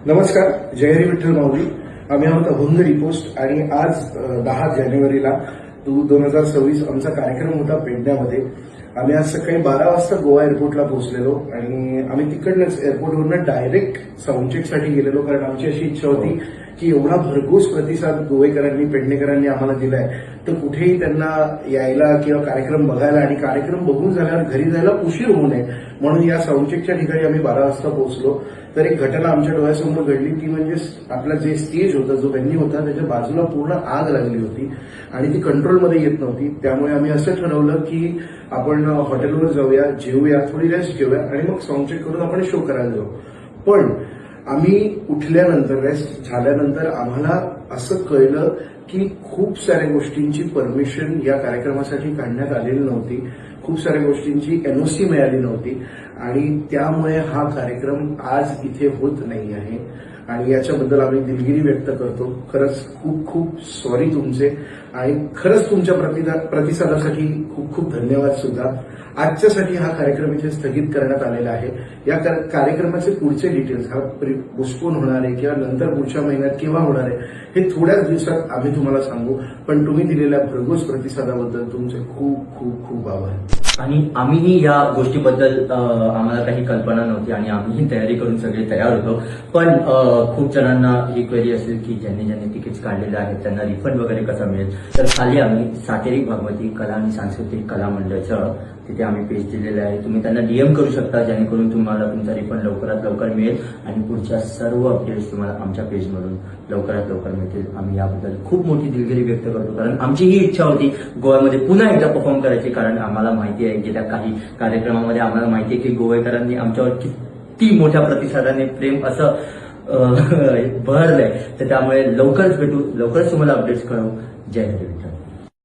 नमस्कार, जयहरी विठ्ठल माऊली. आम्ही आहोत अभंग रिपोस्ट आणि आज 10 जानेवारीला 2026 आमचा कार्यक्रम होता पेडण्यामध्ये. आम्ही आज सकाळी 12 वाजता गोवा एअरपोर्टला पोहोचलेलो आणि आम्ही तिकडनंच एअरपोर्टवरनं डायरेक्ट साऊंडचेकसाठी गेलेलो, कारण आमची अशी इच्छा होती की एवढा भरघोस प्रतिसाद गोवेकरांनी पेडणेकरांनी आम्हाला दिलाय तर कुठेही त्यांना यायला किंवा कार्यक्रम बघायला आणि कार्यक्रम बघून झाल्यावर घरी जायला उशीर होऊ नये म्हणून या साऊंडचेकच्या ठिकाणी आम्ही 12 वाजता पोहोचलो. तर एक घटना आमच्या डोळ्यासमोर घडली ती म्हणजे आपला जे स्टेज होता, जो व्हेन्यू होता, त्याच्या बाजूला पूर्ण आग लागली होती आणि ती कंट्रोलमध्ये येत नव्हती. त्यामुळे आम्ही असं ठरवलं की आपण हॉटेलवर जाऊया, जेवूया, थोडी रेस्ट घेऊया आणि मग साऊंडचेक करून आपण शो करायला जाऊ. पण आम्ही उठल्यानंतर, रेस्ट झाल्यानंतर आम्हाला असं कळलं की खूप साऱ्या गोष्टींची परमिशन या कार्यक्रमासाठी काढण्यात आलेली नव्हती, खूप साऱ्या गोष्टींची एनओसी मिळाली नव्हती आणि त्यामुळे हा कार्यक्रम आज इथे होत नाही आहे आणि याच्याबद्दल आम्ही दिलगिरी व्यक्त करतो. खरंच खूप खूप सॉरी तुमचे आणि खरंच तुमच्या प्रतिसादासाठी खूप खूप धन्यवाद सुद्धा. आजच्यासाठी हा कार्यक्रम इथे स्थगित करण्यात आलेला आहे. या कार्यक्रमाचे पुढचे डिटेल्स, हा पोस्टपोन होणार आहे किंवा नंतर पुढच्या महिन्यात केव्हा होणार आहे हे थोड्याच दिवसात आम्ही तुम्हाला सांगू. पण तुम्ही दिलेल्या भरघोस प्रतिसादाबद्दल तुमचे खूप खूप खूप आभार. आणि आम्हीही या गोष्टीबद्दल आम्हाला काही कल्पना नव्हती आणि आम्हीही तयारी करून सगळे तयार होतो. पण खूप जणांना ही क्वेरी असेल की ज्यांनी तिकीट्स काढलेले आहेत त्यांना रिफंड वगैरे कसा मिळेल. तर खाली आम्ही सातेरी भागवती कला आणि सांस्कृतिक कला मंडळाचं तिथे आम्ही पेज दिलेलं आहे. तुम्ही त्यांना डीएम करू शकता जेणेकरून तुम्हाला तुमचा रिफंड लवकरात लवकर मिळेल आणि पुढच्या सर्व अपडेट्स तुम्हाला आमच्या पेजमधून लवकरात लवकर मिळतील. आम्ही याबद्दल खूप मोठी दिलगिरी व्यक्त करतो, कारण आमची ही इच्छा होती गोव्यामध्ये पुन्हा एकदा परफॉर्म करायची. कारण आम्हाला माहिती आहे गेल्या काही कार्यक्रमामध्ये आम्हाला माहिती आहे की गोवेकरांनी आमच्यावर किती मोठ्या प्रतिसादाने प्रेम असं बहरलंय. तर त्यामुळे लवकरच भेटू, लवकरच तुम्हाला अपडेट्स कळवू. जय हरी विठ्ठल.